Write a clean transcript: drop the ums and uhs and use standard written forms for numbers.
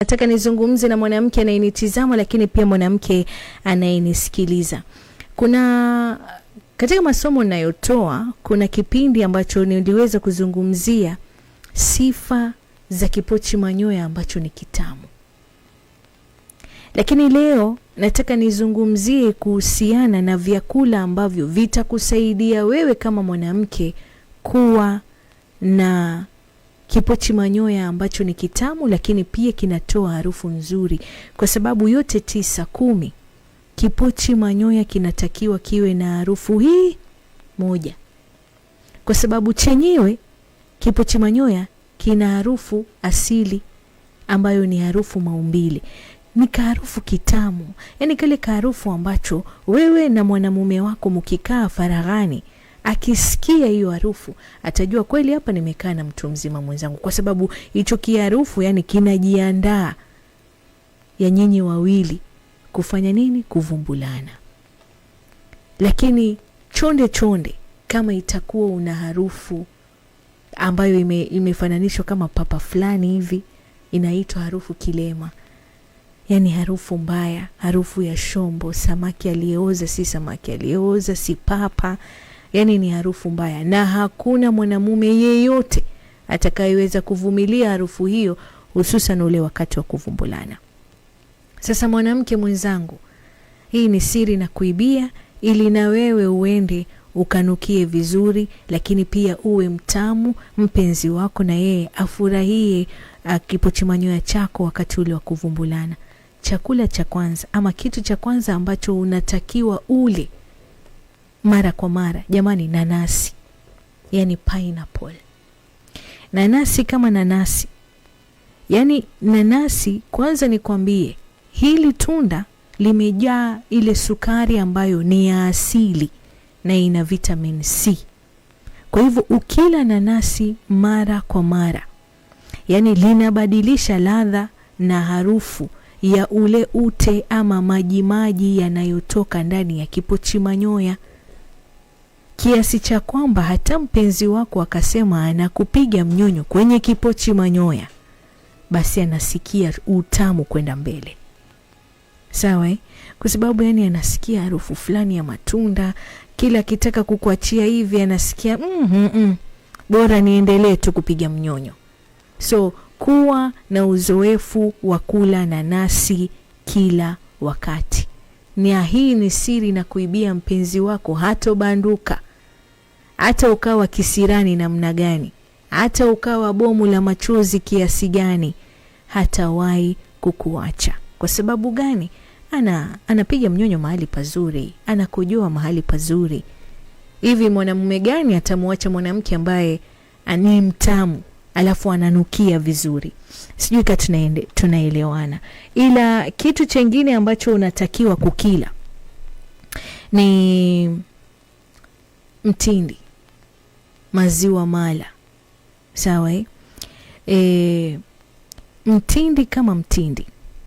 Nataka nizungumze na mwanamke anayenitizama lakini pia mwanamke anayenisikiliza. Katika masomo ninayotoa kuna kipindi ambacho niliweza kuzungumzia sifa za kipochi manyoya ambacho ni kitamu. Lakini leo nataka nizungumzie kuhusiana na vyakula ambavyo vitakusaidia wewe kama mwanamke kuwa na kipochi manyoya ambacho ni kitamu lakini pia kinatoa harufu nzuri. Kwa sababu yote 9-10 kipochi manyoya kinatakiwa kiwe na harufu hii moja. Kwa sababu chenyewe kipochi manyoya kina harufu asili ambayo ni harufu maumbile. Ni harufu kitamu. Yaani kile harufu ambacho wewe na mwanamume wako mkikaa faraghani, akisikia hiyo harufu atajua kweli hapa nimekaa na mtu mzima mwenzangu, kwa sababu hicho kiharufu yani kinajiandaa ya nyinyi wawili kufanya nini? Kuvumbulana. Lakini chonde kama itakuwa una harufu ambayo imefananishwa kama papa fulani hivi, inaitwa harufu kilema. Yani harufu mbaya, harufu ya shombo, samaki aliyeoza si samaki aliyeoza, si papa. Yani ni harufu mbaya na hakuna mwanamume yeyote atakayeweza kuvumilia harufu hiyo, hususan ule wakati wa kuvumbulana. Sasa mwanamke mwenzangu, hii ni siri na kuibia, ili na wewe uende ukanukie vizuri, lakini pia uwe mtamu, mpenzi wako na yeye afurahie kipochi manyoya chako wakati ule wa kuvumbulana. Chakula cha kwanza ama kitu cha kwanza ambacho unatakiwa ule mara kwa mara, jamani, nanasi. Yani pineapple. Nanasi kama nanasi. Yani nanasi, kwanza nikwambie, hili tunda limejaa ile sukari ambayo ni ya asili na ina vitamin C. Kwa hivyo ukila nanasi mara kwa mara, yani linabadilisha ladha na harufu ya ule ute ama majimaji yanayotoka ndani ya kipochi manyoya, kiasi cha kwamba hata mpenzi wako akasema anakupiga mnyonyo kwenye kipochi manyoya, basi anasikia utamu kwenda mbele. Sawa Kwa sababu yani anasikia harufu fulani ya matunda, kila kitaka kukuachia hivi anasikia bora niendelee tu kupiga mnyonyo. So kuwa na uzoefu wa kula nanasi kila wakati. Hii ni siri na kuibia mpenzi wako hato banduka. Hata ukawa kisirani namna gani, hata ukawa bomu la machozi kiasi gani, hatawahi kukuacha. Kwa sababu gani? Anapiga mnyonyo mahali pazuri, anakojoa mahali pazuri. Hivi mwanamume gani atamuacha mwanamke ambaye ni mtamu alafu ananukia vizuri? Sijui kama tunaelewana. Ila kitu chengine ambacho unatakiwa kukila ni mtindi, maziwa mala. Sawa Mtindi kama mtindi